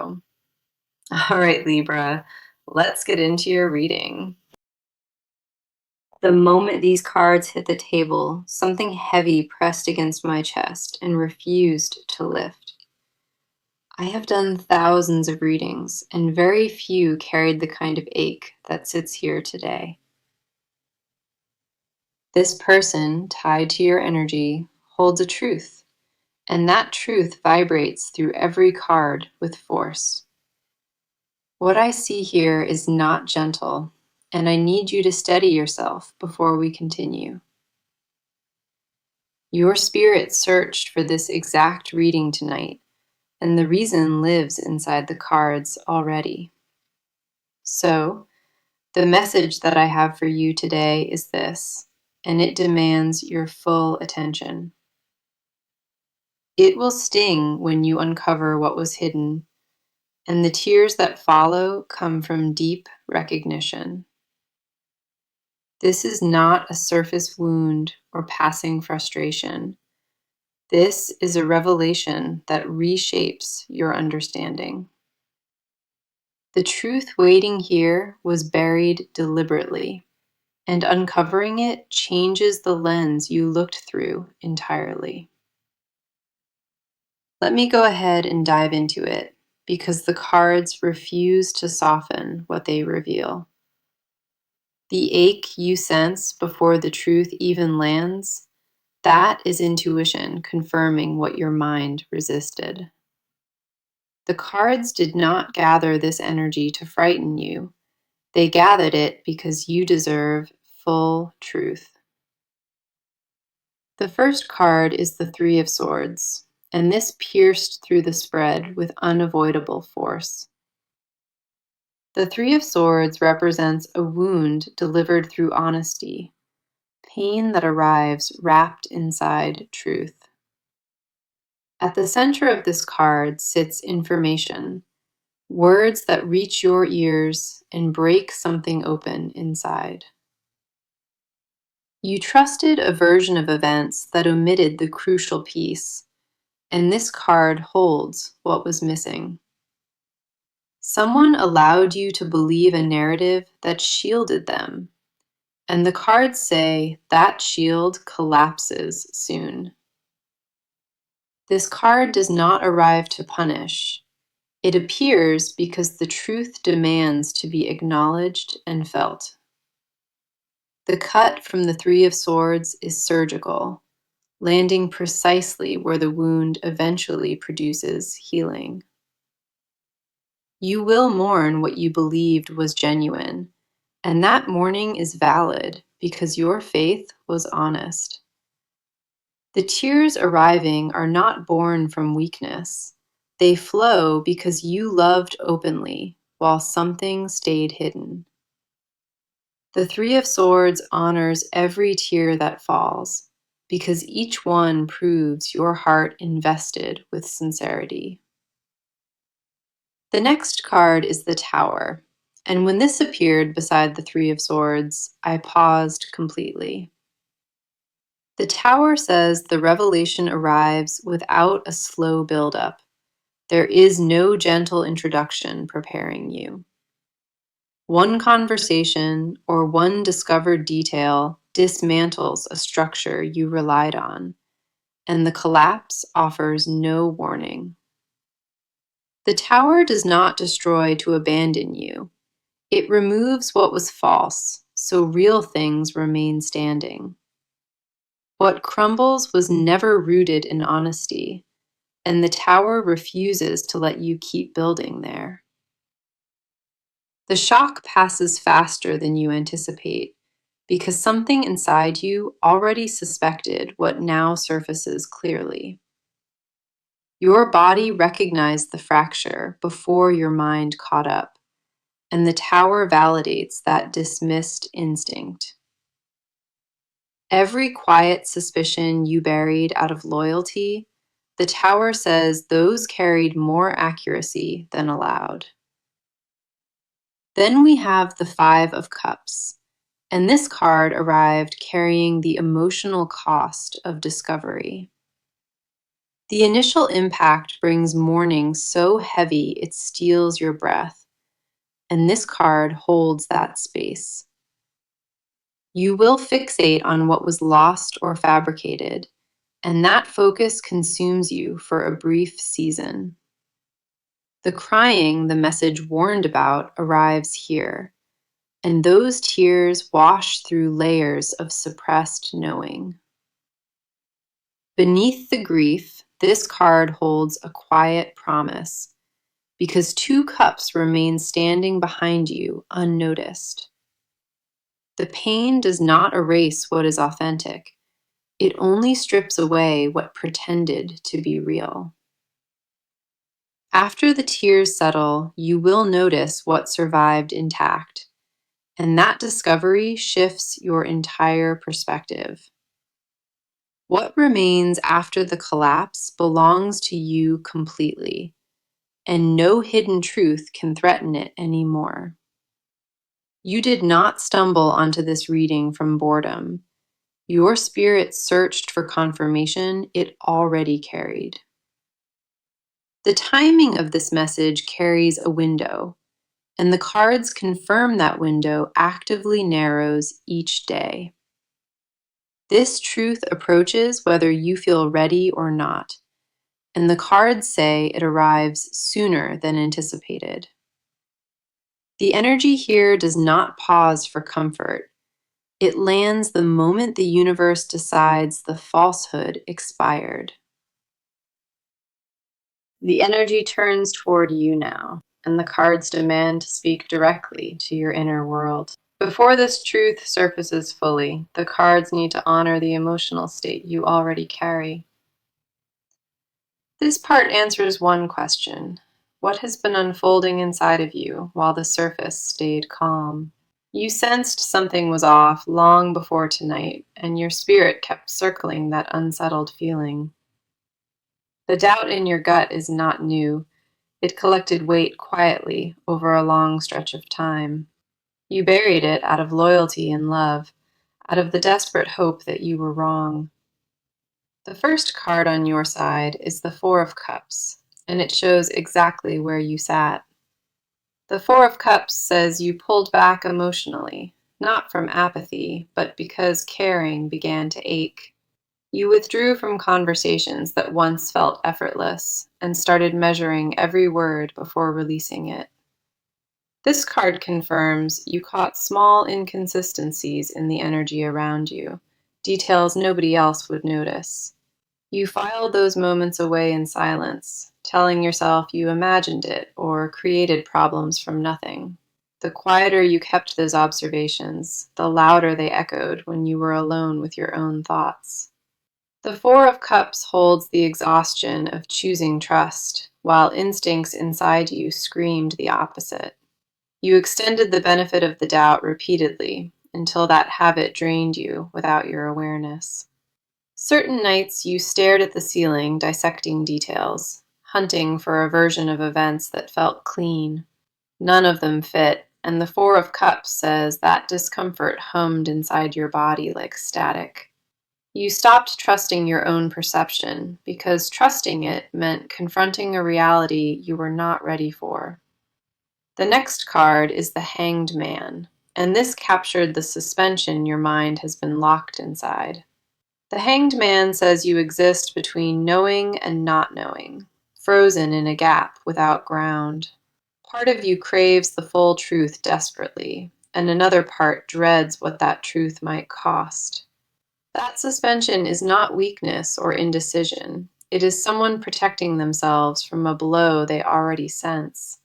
All right, Libra, let's get into your reading. The moment these cards hit the table, something heavy pressed against my chest and refused to lift. I have done thousands of readings, and very few carried the kind of ache that sits here today. This person, tied to your energy, holds a truth, and that truth vibrates through every card with force. What I see here is not gentle, and I need you to steady yourself before we continue. Your spirit searched for this exact reading tonight, and the reason lives inside the cards already. So, the message that I have for you today is this, and it demands your full attention. It will sting when you uncover what was hidden, and the tears that follow come from deep recognition. This is not a surface wound or passing frustration. This is a revelation that reshapes your understanding. The truth waiting here was buried deliberately, and uncovering it changes the lens you looked through entirely. Let me go ahead and dive into it, because the cards refuse to soften what they reveal. The ache you sense before the truth even lands, that is intuition confirming what your mind resisted. The cards did not gather this energy to frighten you. They gathered it because you deserve full truth. The first card is the Three of Swords, and this pierced through the spread with unavoidable force. The Three of Swords represents a wound delivered through honesty, pain that arrives wrapped inside truth. At the center of this card sits information, words that reach your ears and break something open inside. You trusted a version of events that omitted the crucial piece, and this card holds what was missing. Someone allowed you to believe a narrative that shielded them, and the cards say that shield collapses soon. This card does not arrive to punish. It appears because the truth demands to be acknowledged and felt. The cut from the Three of Swords is surgical, landing precisely where the wound eventually produces healing. You will mourn what you believed was genuine, and that mourning is valid because your faith was honest. The tears arriving are not born from weakness. They flow because you loved openly while something stayed hidden. The Three of Swords honors every tear that falls because each one proves your heart invested with sincerity. The next card is the Tower, and when this appeared beside the Three of Swords, I paused completely. The Tower says the revelation arrives without a slow buildup. There is no gentle introduction preparing you. One conversation or one discovered detail dismantles a structure you relied on, and the collapse offers no warning. The Tower does not destroy to abandon you. It removes what was false, so real things remain standing. What crumbles was never rooted in honesty, and the Tower refuses to let you keep building there. The shock passes faster than you anticipate, because something inside you already suspected what now surfaces clearly. Your body recognized the fracture before your mind caught up, and the Tower validates that dismissed instinct. Every quiet suspicion you buried out of loyalty, the Tower says those carried more accuracy than allowed. Then we have the Five of Cups, and this card arrived carrying the emotional cost of discovery. The initial impact brings mourning so heavy it steals your breath, and this card holds that space. You will fixate on what was lost or fabricated, and that focus consumes you for a brief season. The crying the message warned about arrives here, and those tears wash through layers of suppressed knowing. Beneath the grief, this card holds a quiet promise, because two cups remain standing behind you unnoticed. The pain does not erase what is authentic, it only strips away what pretended to be real. After the tears settle, you will notice what survived intact, and that discovery shifts your entire perspective. What remains after the collapse belongs to you completely, and no hidden truth can threaten it anymore. You did not stumble onto this reading from boredom. Your spirit searched for confirmation it already carried. The timing of this message carries a window, and the cards confirm that window actively narrows each day. This truth approaches whether you feel ready or not, and the cards say it arrives sooner than anticipated. The energy here does not pause for comfort. It lands the moment the universe decides the falsehood expired. The energy turns toward you now, and the cards demand to speak directly to your inner world. Before this truth surfaces fully, the cards need to honor the emotional state you already carry. This part answers one question: what has been unfolding inside of you while the surface stayed calm? You sensed something was off long before tonight, and your spirit kept circling that unsettled feeling. The doubt in your gut is not new. It collected weight quietly over a long stretch of time. You buried it out of loyalty and love, out of the desperate hope that you were wrong. The first card on your side is the Four of Cups, and it shows exactly where you sat. The Four of Cups says you pulled back emotionally, not from apathy, but because caring began to ache. You withdrew from conversations that once felt effortless and started measuring every word before releasing it. This card confirms you caught small inconsistencies in the energy around you, details nobody else would notice. You filed those moments away in silence, telling yourself you imagined it or created problems from nothing. The quieter you kept those observations, the louder they echoed when you were alone with your own thoughts. The Four of Cups holds the exhaustion of choosing trust, while instincts inside you screamed the opposite. You extended the benefit of the doubt repeatedly until that habit drained you without your awareness. Certain nights you stared at the ceiling, dissecting details, hunting for a version of events that felt clean. None of them fit, and the Four of Cups says that discomfort hummed inside your body like static. You stopped trusting your own perception because trusting it meant confronting a reality you were not ready for. The next card is the Hanged Man, and this captured the suspension your mind has been locked inside. The Hanged Man says you exist between knowing and not knowing, frozen in a gap without ground. Part of you craves the full truth desperately, and another part dreads what that truth might cost. That suspension is not weakness or indecision. It is someone protecting themselves from a blow they already sense.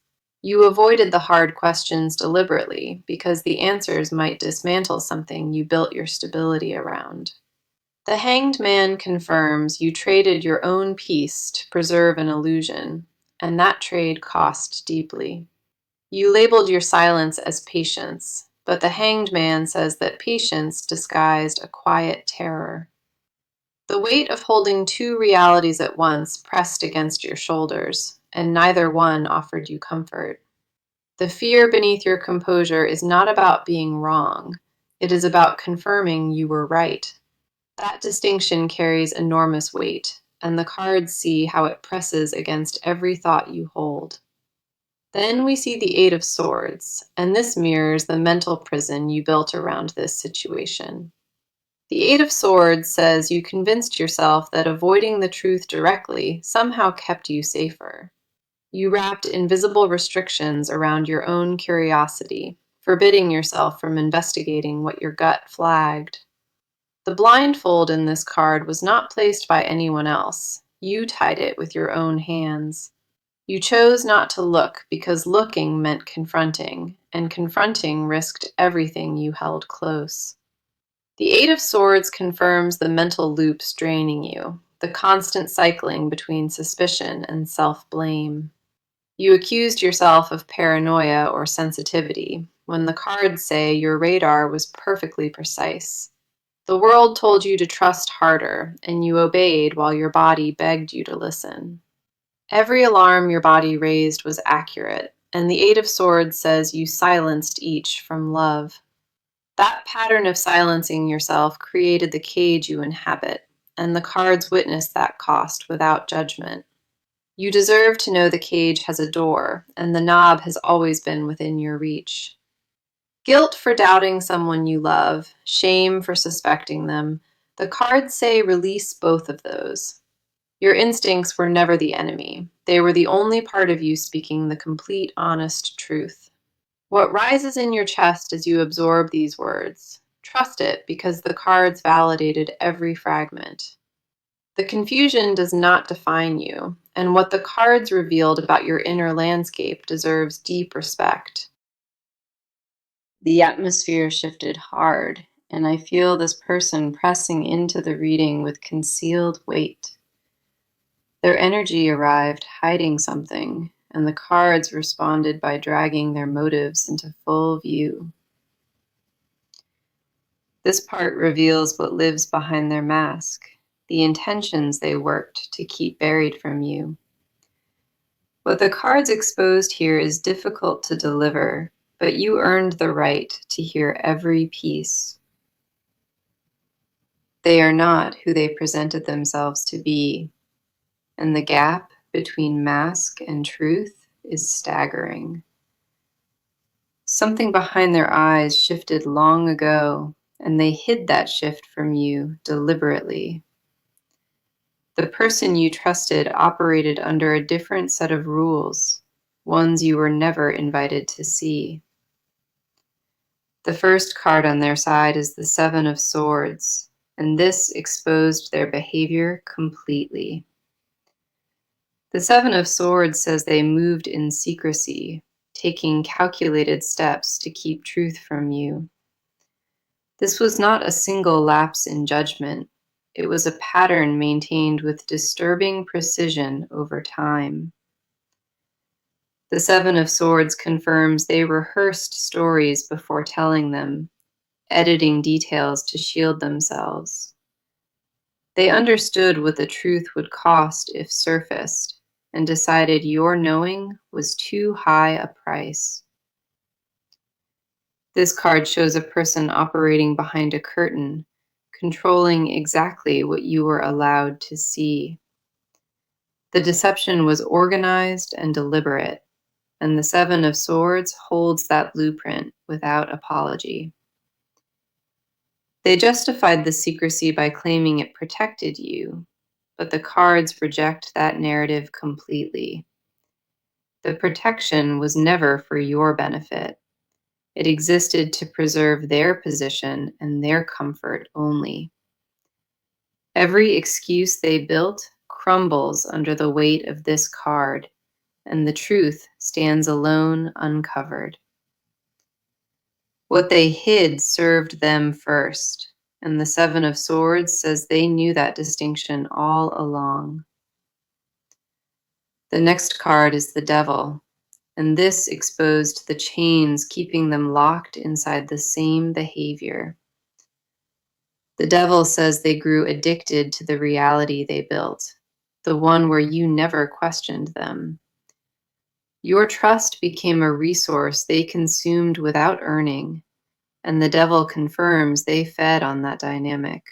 You avoided the hard questions deliberately because the answers might dismantle something you built your stability around. The Hanged Man confirms you traded your own peace to preserve an illusion, and that trade cost deeply. You labeled your silence as patience, but the Hanged Man says that patience disguised a quiet terror. The weight of holding two realities at once pressed against your shoulders, and neither one offered you comfort. The fear beneath your composure is not about being wrong. It is about confirming you were right. That distinction carries enormous weight, and the cards see how it presses against every thought you hold. Then we see the Eight of Swords, and this mirrors the mental prison you built around this situation. The Eight of Swords says you convinced yourself that avoiding the truth directly somehow kept you safer. You wrapped invisible restrictions around your own curiosity, forbidding yourself from investigating what your gut flagged. The blindfold in this card was not placed by anyone else. You tied it with your own hands. You chose not to look because looking meant confronting, and confronting risked everything you held close. The Eight of Swords confirms the mental loops draining you, the constant cycling between suspicion and self-blame. You accused yourself of paranoia or sensitivity, when the cards say your radar was perfectly precise. The world told you to trust harder, and you obeyed while your body begged you to listen. Every alarm your body raised was accurate, and the Eight of Swords says you silenced each from love. That pattern of silencing yourself created the cage you inhabit, and the cards witness that cost without judgment. You deserve to know the cage has a door, and the knob has always been within your reach. Guilt for doubting someone you love, shame for suspecting them, the cards say release both of those. Your instincts were never the enemy. They were the only part of you speaking the complete, honest truth. What rises in your chest as you absorb these words? Trust it, because the cards validated every fragment. The confusion does not define you, and what the cards revealed about your inner landscape deserves deep respect. The atmosphere shifted hard, and I feel this person pressing into the reading with concealed weight. Their energy arrived hiding something, and the cards responded by dragging their motives into full view. This part reveals what lives behind their mask, the intentions they worked to keep buried from you. What the cards exposed here is difficult to deliver, but you earned the right to hear every piece. They are not who they presented themselves to be, and the gap between mask and truth is staggering. Something behind their eyes shifted long ago, and they hid that shift from you deliberately. The person you trusted operated under a different set of rules, ones you were never invited to see. The first card on their side is the Seven of Swords, and this exposed their behavior completely. The Seven of Swords says they moved in secrecy, taking calculated steps to keep truth from you. This was not a single lapse in judgment. It was a pattern maintained with disturbing precision over time. The Seven of Swords confirms they rehearsed stories before telling them, editing details to shield themselves. They understood what the truth would cost if surfaced, and decided your knowing was too high a price. This card shows a person operating behind a curtain, controlling exactly what you were allowed to see. The deception was organized and deliberate, and the Seven of Swords holds that blueprint without apology. They justified the secrecy by claiming it protected you, but the cards reject that narrative completely. The protection was never for your benefit. It existed to preserve their position and their comfort only. Every excuse they built crumbles under the weight of this card, and the truth stands alone uncovered. What they hid served them first, and the Seven of Swords says they knew that distinction all along. The next card is the Devil, and this exposed the chains keeping them locked inside the same behavior. The Devil says they grew addicted to the reality they built, the one where you never questioned them. Your trust became a resource they consumed without earning, and the Devil confirms they fed on that dynamic.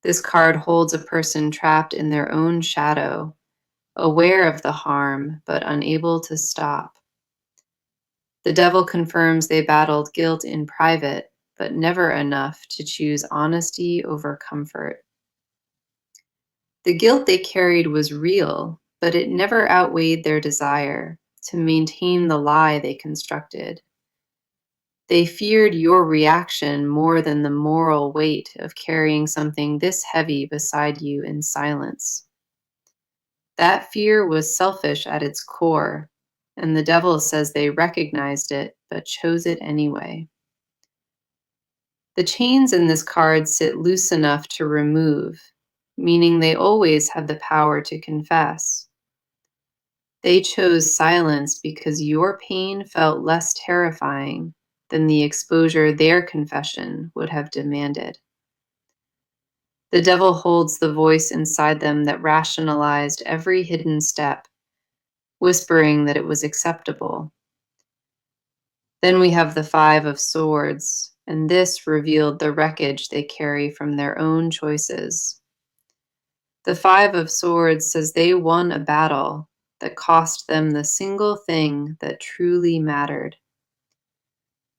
This card holds a person trapped in their own shadow, aware of the harm, but unable to stop. The devil confirms they battled guilt in private, but never enough to choose honesty over comfort. The guilt they carried was real, but it never outweighed their desire to maintain the lie they constructed. They feared your reaction more than the moral weight of carrying something this heavy beside you in silence. That fear was selfish at its core, and the devil says they recognized it but chose it anyway. The chains in this card sit loose enough to remove, meaning they always have the power to confess. They chose silence because your pain felt less terrifying than the exposure their confession would have demanded. The devil holds the voice inside them that rationalized every hidden step, whispering that it was acceptable. Then we have the Five of Swords, and this revealed the wreckage they carry from their own choices. The Five of Swords says they won a battle that cost them the single thing that truly mattered.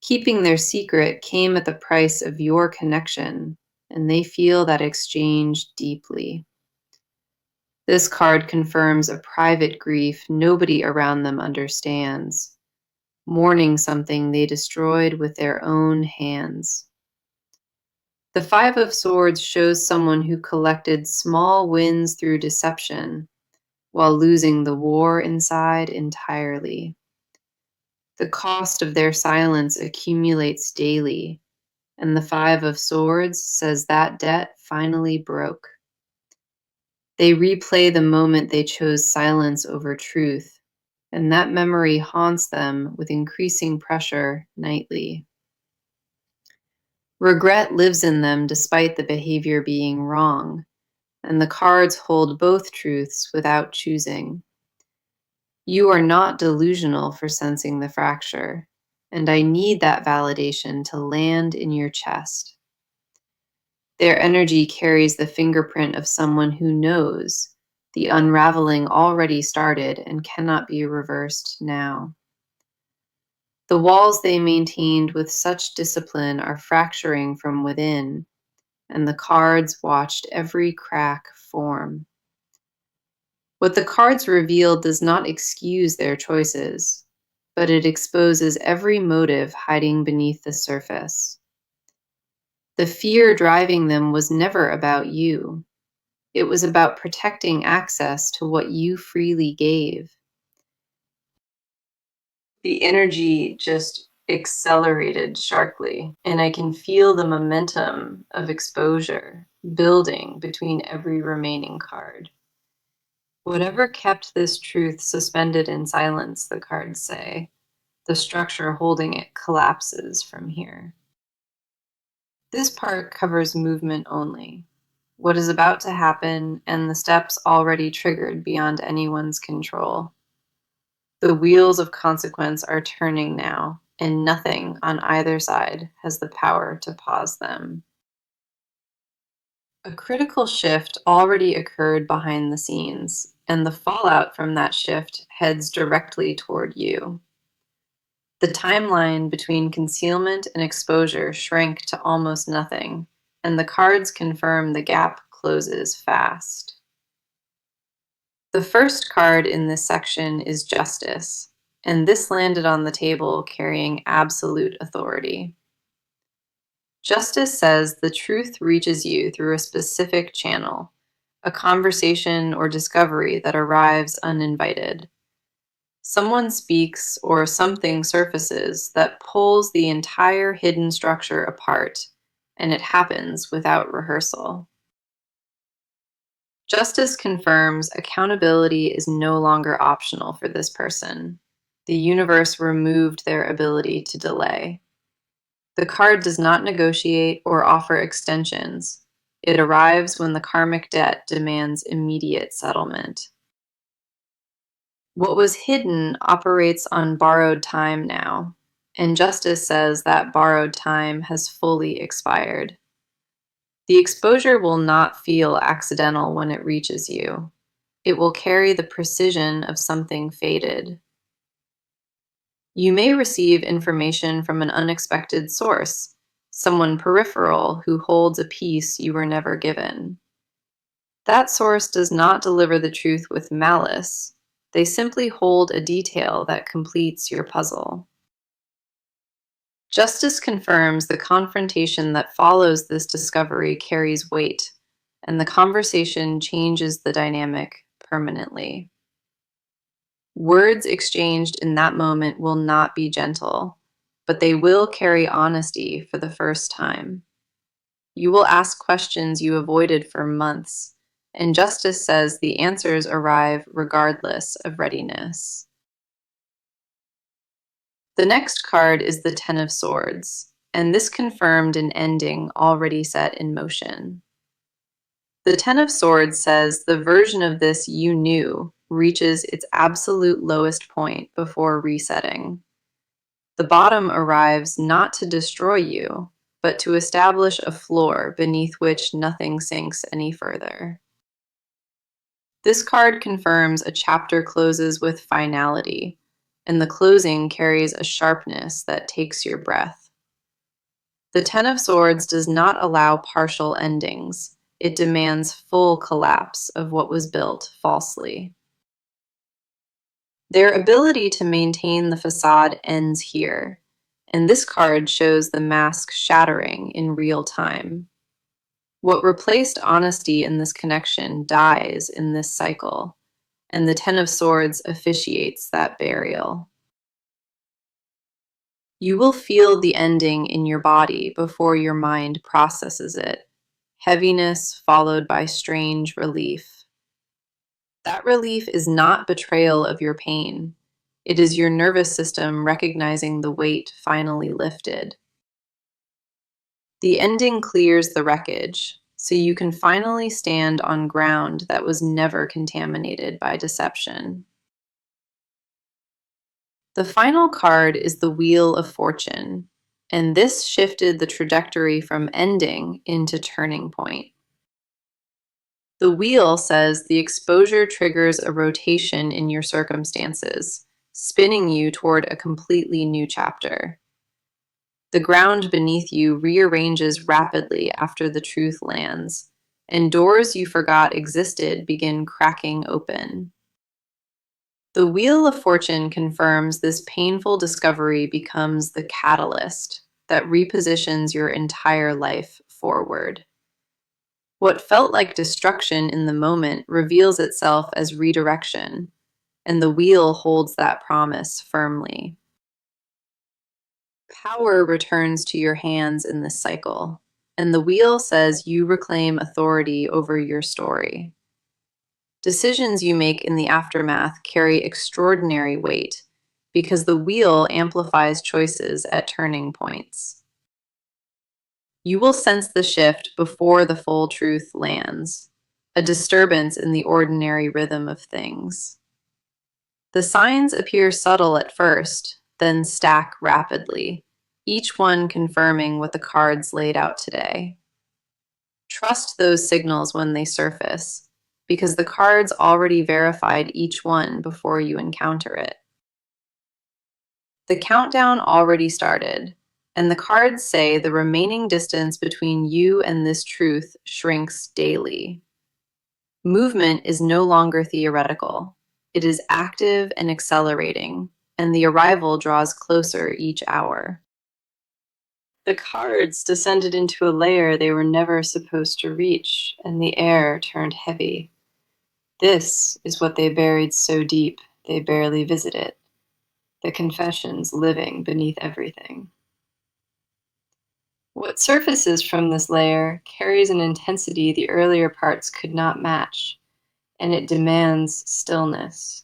Keeping their secret came at the price of your connection, and they feel that exchange deeply. This card confirms a private grief nobody around them understands, mourning something they destroyed with their own hands. The Five of Swords shows someone who collected small wins through deception while losing the war inside entirely. The cost of their silence accumulates daily, and the Five of Swords says that debt finally broke. They replay the moment they chose silence over truth, and that memory haunts them with increasing pressure nightly. Regret lives in them despite the behavior being wrong, and the cards hold both truths without choosing. You are not delusional for sensing the fracture, and I need that validation to land in your chest. Their energy carries the fingerprint of someone who knows the unraveling already started and cannot be reversed now. The walls they maintained with such discipline are fracturing from within, and the cards watched every crack form. What the cards reveal does not excuse their choices, but it exposes every motive hiding beneath the surface. The fear driving them was never about you. It was about protecting access to what you freely gave. The energy just accelerated sharply, and I can feel the momentum of exposure building between every remaining card. Whatever kept this truth suspended in silence, the cards say, the structure holding it collapses from here. This part covers movement only, what is about to happen and the steps already triggered beyond anyone's control. The wheels of consequence are turning now, and nothing on either side has the power to pause them. A critical shift already occurred behind the scenes, and the fallout from that shift heads directly toward you. The timeline between concealment and exposure shrank to almost nothing, and the cards confirm the gap closes fast. The first card in this section is Justice, and this landed on the table carrying absolute authority. Justice says the truth reaches you through a specific channel, a conversation or discovery that arrives uninvited. Someone speaks or something surfaces that pulls the entire hidden structure apart, and it happens without rehearsal. Justice confirms accountability is no longer optional for this person. The universe removed their ability to delay. The card does not negotiate or offer extensions. It arrives when the karmic debt demands immediate settlement. What was hidden operates on borrowed time now, and justice says that borrowed time has fully expired. The exposure will not feel accidental when it reaches you. It will carry the precision of something fated. You may receive information from an unexpected source, someone peripheral who holds a piece you were never given. That source does not deliver the truth with malice. They simply hold a detail that completes your puzzle. Justice confirms the confrontation that follows this discovery carries weight, and the conversation changes the dynamic permanently. Words exchanged in that moment will not be gentle, but they will carry honesty for the first time. You will ask questions you avoided for months, and justice says the answers arrive regardless of readiness. The next card is the Ten of Swords, and this confirmed an ending already set in motion. The Ten of Swords says the version of this you knew reaches its absolute lowest point before resetting. The bottom arrives not to destroy you, but to establish a floor beneath which nothing sinks any further. This card confirms a chapter closes with finality, and the closing carries a sharpness that takes your breath. The Ten of Swords does not allow partial endings. It demands full collapse of what was built falsely. Their ability to maintain the facade ends here, and this card shows the mask shattering in real time. What replaced honesty in this connection dies in this cycle, and the Ten of Swords officiates that burial. You will feel the ending in your body before your mind processes it, heaviness followed by strange relief. That relief is not betrayal of your pain. It is your nervous system recognizing the weight finally lifted. The ending clears the wreckage, so you can finally stand on ground that was never contaminated by deception. The final card is the Wheel of Fortune, and this shifted the trajectory from ending into turning point. The wheel says the exposure triggers a rotation in your circumstances, spinning you toward a completely new chapter. The ground beneath you rearranges rapidly after the truth lands, and doors you forgot existed begin cracking open. The Wheel of Fortune confirms this painful discovery becomes the catalyst that repositions your entire life forward. What felt like destruction in the moment reveals itself as redirection, and the wheel holds that promise firmly. Power returns to your hands in this cycle, and the wheel says you reclaim authority over your story. Decisions you make in the aftermath carry extraordinary weight because the wheel amplifies choices at turning points. You will sense the shift before the full truth lands, a disturbance in the ordinary rhythm of things. The signs appear subtle at first, then stack rapidly, each one confirming what the cards laid out today. Trust those signals when they surface, because the cards already verified each one before you encounter it. The countdown already started, and the cards say the remaining distance between you and this truth shrinks daily. Movement is no longer theoretical. It is active and accelerating, and the arrival draws closer each hour. The cards descended into a layer they were never supposed to reach, and the air turned heavy. This is what they buried so deep they barely visit it, the confessions living beneath everything. What surfaces from this layer carries an intensity the earlier parts could not match, and it demands stillness.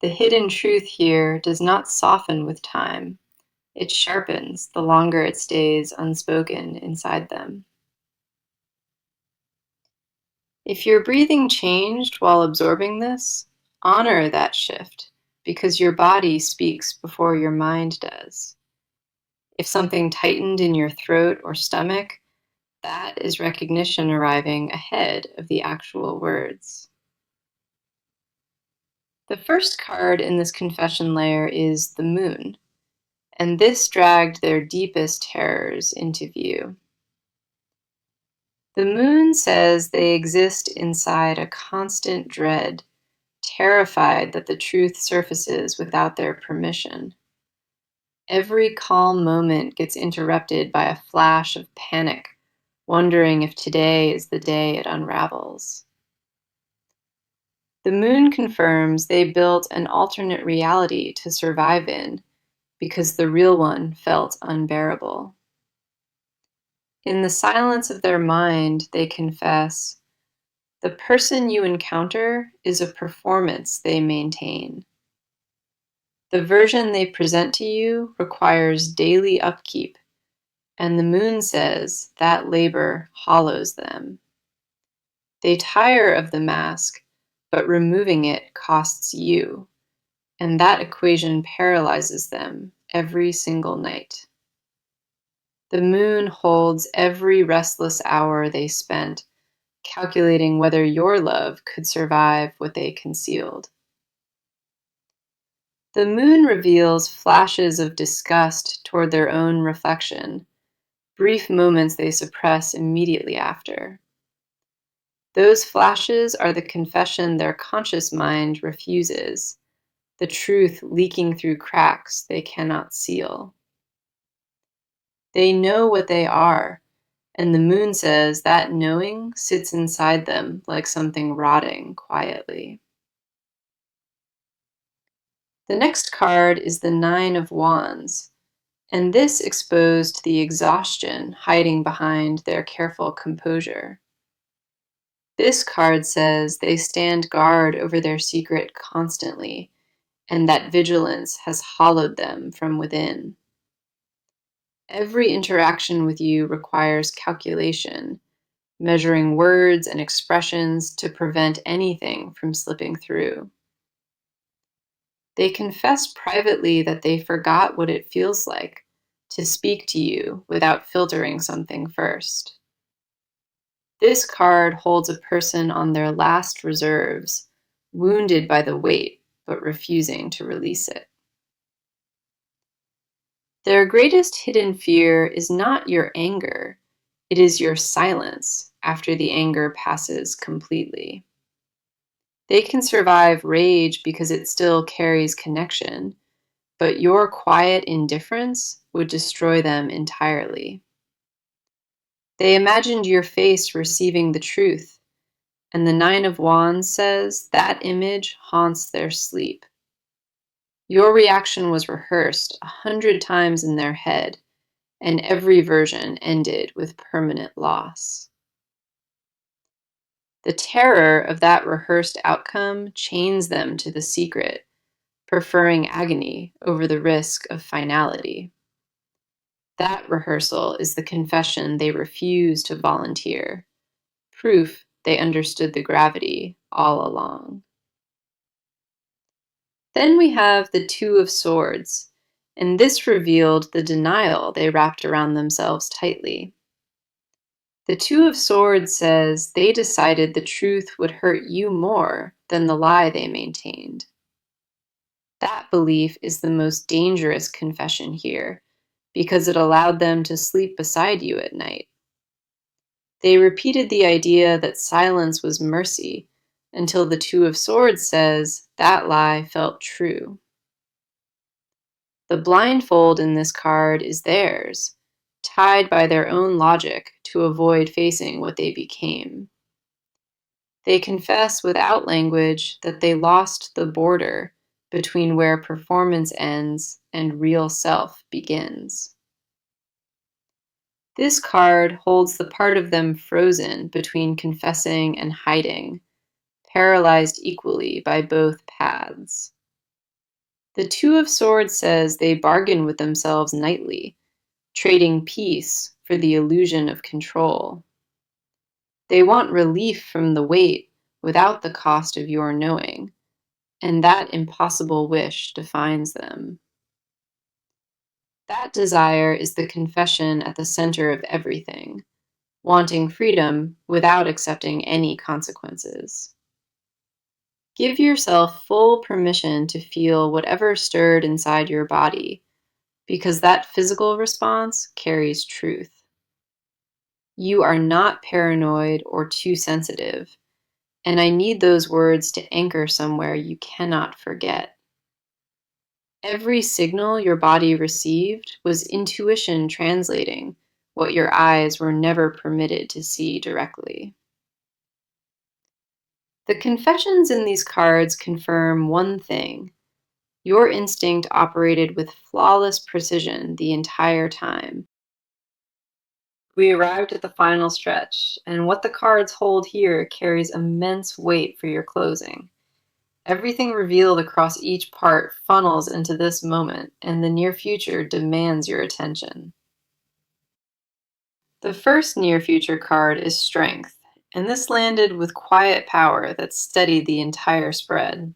The hidden truth here does not soften with time. It sharpens the longer it stays unspoken inside them. If your breathing changed while absorbing this, honor that shift, because your body speaks before your mind does. If something tightened in your throat or stomach, That is recognition arriving ahead of the actual words. The first card in this confession layer is the moon, and this dragged their deepest terrors into view. The moon says they exist inside a constant dread, terrified that the truth surfaces without their permission. Every calm moment gets interrupted by a flash of panic, wondering if today is the day it unravels. The moon confirms they built an alternate reality to survive in because the real one felt unbearable. In the silence of their mind, they confess, the person you encounter is a performance they maintain. The version they present to you requires daily upkeep, and the moon says that labor hollows them. They tire of the mask, but removing it costs you, and that equation paralyzes them every single night. The moon holds every restless hour they spent calculating whether your love could survive what they concealed. The moon reveals flashes of disgust toward their own reflection, brief moments they suppress immediately after. Those flashes are the confession their conscious mind refuses, the truth leaking through cracks they cannot seal. They know what they are, and the moon says that knowing sits inside them like something rotting quietly. The next card is the Nine of Wands, and this exposed the exhaustion hiding behind their careful composure. This card says they stand guard over their secret constantly, and that vigilance has hollowed them from within. Every interaction with you requires calculation, measuring words and expressions to prevent anything from slipping through. They confess privately that they forgot what it feels like to speak to you without filtering something first. This card holds a person on their last reserves, wounded by the weight, but refusing to release it. Their greatest hidden fear is not your anger, it is your silence after the anger passes completely. They can survive rage because it still carries connection, but your quiet indifference would destroy them entirely. They imagined your face receiving the truth, and the Nine of Wands says that image haunts their sleep. Your reaction was rehearsed 100 times in their head, and every version ended with permanent loss. The terror of that rehearsed outcome chains them to the secret, preferring agony over the risk of finality. That rehearsal is the confession they refuse to volunteer, proof they understood the gravity all along. Then we have the Two of Swords, and this revealed the denial they wrapped around themselves tightly. The Two of Swords says they decided the truth would hurt you more than the lie they maintained. That belief is the most dangerous confession here because it allowed them to sleep beside you at night. They repeated the idea that silence was mercy until the Two of Swords says that lie felt true. The blindfold in this card is theirs, tied by their own logic to avoid facing what they became. They confess without language that they lost the border between where performance ends and real self begins. This card holds the part of them frozen between confessing and hiding, paralyzed equally by both paths. The Two of Swords says they bargain with themselves nightly, trading peace for the illusion of control. They want relief from the weight without the cost of your knowing, and that impossible wish defines them. That desire is the confession at the center of everything, wanting freedom without accepting any consequences. Give yourself full permission to feel whatever stirred inside your body, because that physical response carries truth. You are not paranoid or too sensitive, and I need those words to anchor somewhere you cannot forget. Every signal your body received was intuition translating what your eyes were never permitted to see directly. The confessions in these cards confirm one thing: your instinct operated with flawless precision the entire time. We arrived at the final stretch, and what the cards hold here carries immense weight for your closing. Everything revealed across each part funnels into this moment, and the near future demands your attention. The first near future card is Strength, and this landed with quiet power that steadied the entire spread.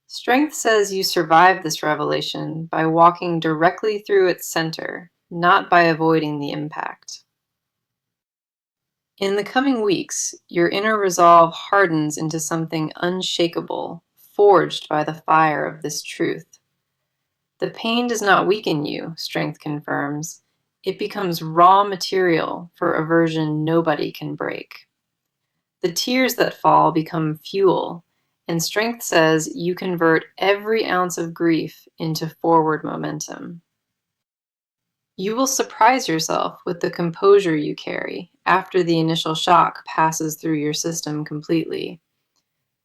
Strength says you survived this revelation by walking directly through its center, not by avoiding the impact. In the coming weeks, your inner resolve hardens into something unshakable, forged by the fire of this truth. The pain does not weaken you, Strength confirms. It becomes raw material for a version nobody can break. The tears that fall become fuel, and Strength says you convert every ounce of grief into forward momentum. You will surprise yourself with the composure you carry after the initial shock passes through your system completely.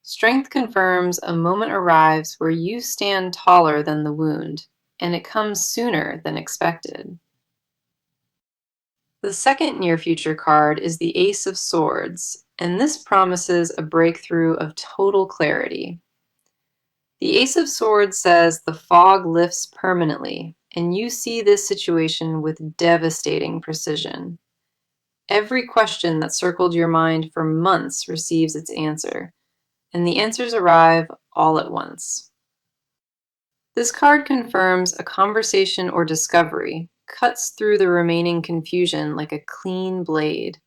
Strength confirms a moment arrives where you stand taller than the wound, and it comes sooner than expected. The second near future card is the Ace of Swords, and this promises a breakthrough of total clarity. The Ace of Swords says the fog lifts permanently, and you see this situation with devastating precision. Every question that circled your mind for months receives its answer, and the answers arrive all at once. This card confirms a conversation or discovery cuts through the remaining confusion like a clean blade.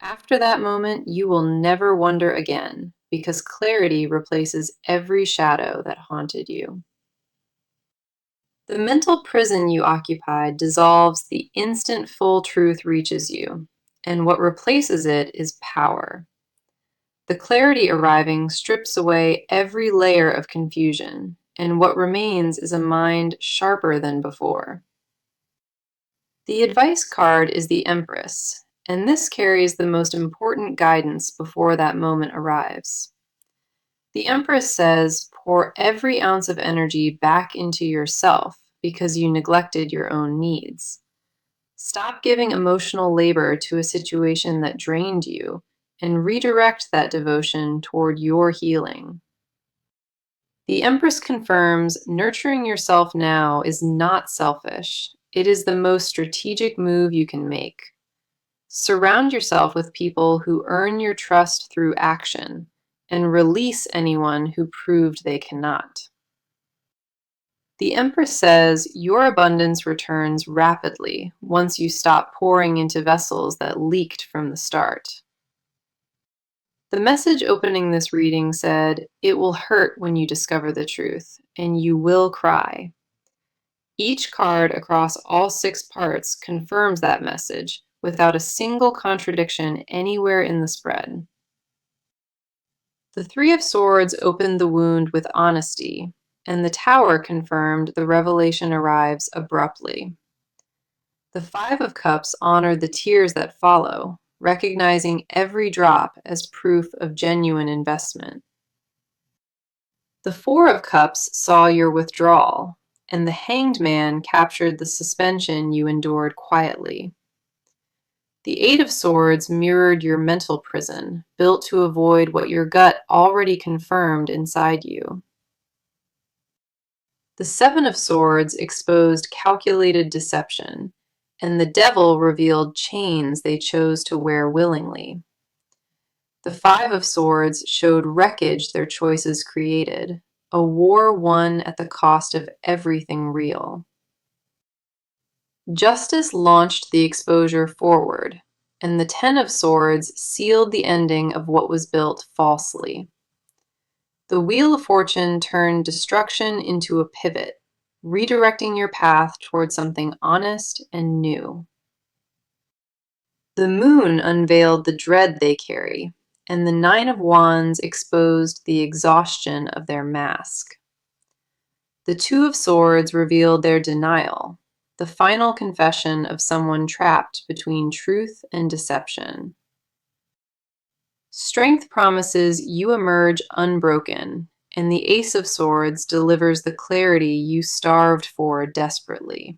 After that moment, you will never wonder again, because clarity replaces every shadow that haunted you. The mental prison you occupied dissolves the instant full truth reaches you, and what replaces it is power. The clarity arriving strips away every layer of confusion, and what remains is a mind sharper than before. The advice card is the Empress, and this carries the most important guidance before that moment arrives. The Empress says, pour every ounce of energy back into yourself because you neglected your own needs. Stop giving emotional labor to a situation that drained you and redirect that devotion toward your healing. The Empress confirms nurturing yourself now is not selfish. It is the most strategic move you can make. Surround yourself with people who earn your trust through action, and release anyone who proved they cannot. The Empress says your abundance returns rapidly once you stop pouring into vessels that leaked from the start. The message opening this reading said, "It will hurt when you discover the truth, and you will cry." Each card across all 6 parts confirms that message without a single contradiction anywhere in the spread. The Three of Swords opened the wound with honesty, and the Tower confirmed the revelation arrives abruptly. The Five of Cups honored the tears that follow, recognizing every drop as proof of genuine investment. The Four of Cups saw your withdrawal, and the Hanged Man captured the suspension you endured quietly. The Eight of Swords mirrored your mental prison, built to avoid what your gut already confirmed inside you. The Seven of Swords exposed calculated deception, and the Devil revealed chains they chose to wear willingly. The Five of Swords showed wreckage their choices created, a war won at the cost of everything real. Justice launched the exposure forward, and the Ten of Swords sealed the ending of what was built falsely. The Wheel of Fortune turned destruction into a pivot, redirecting your path toward something honest and new. The Moon unveiled the dread they carry, and the Nine of Wands exposed the exhaustion of their mask. The Two of Swords revealed their denial, the final confession of someone trapped between truth and deception. Strength promises you emerge unbroken, and the Ace of Swords delivers the clarity you starved for desperately.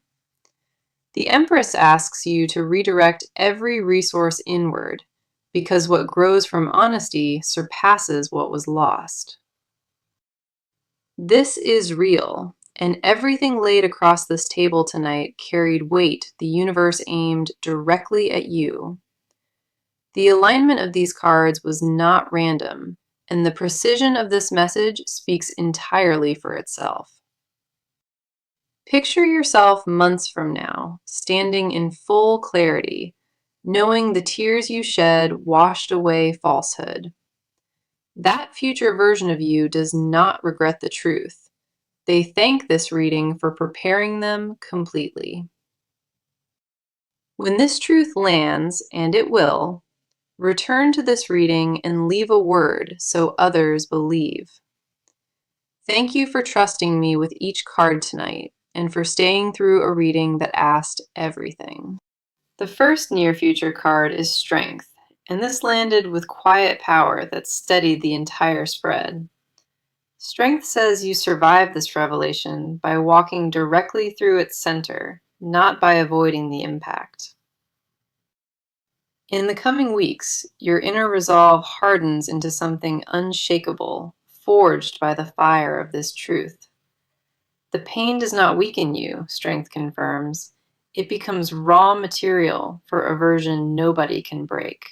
The Empress asks you to redirect every resource inward, because what grows from honesty surpasses what was lost. This is real, and everything laid across this table tonight carried weight the universe aimed directly at you. The alignment of these cards was not random, and the precision of this message speaks entirely for itself. Picture yourself months from now, standing in full clarity, knowing the tears you shed washed away falsehood. That future version of you does not regret the truth. They thank this reading for preparing them completely. When this truth lands, and it will, return to this reading and leave a word so others believe. Thank you for trusting me with each card tonight and for staying through a reading that asked everything. The first near future card is Strength, and this landed with quiet power that steadied the entire spread. Strength says you survive this revelation by walking directly through its center, not by avoiding the impact. In the coming weeks, your inner resolve hardens into something unshakable, forged by the fire of this truth. The pain does not weaken you, Strength confirms. It becomes raw material for a version nobody can break.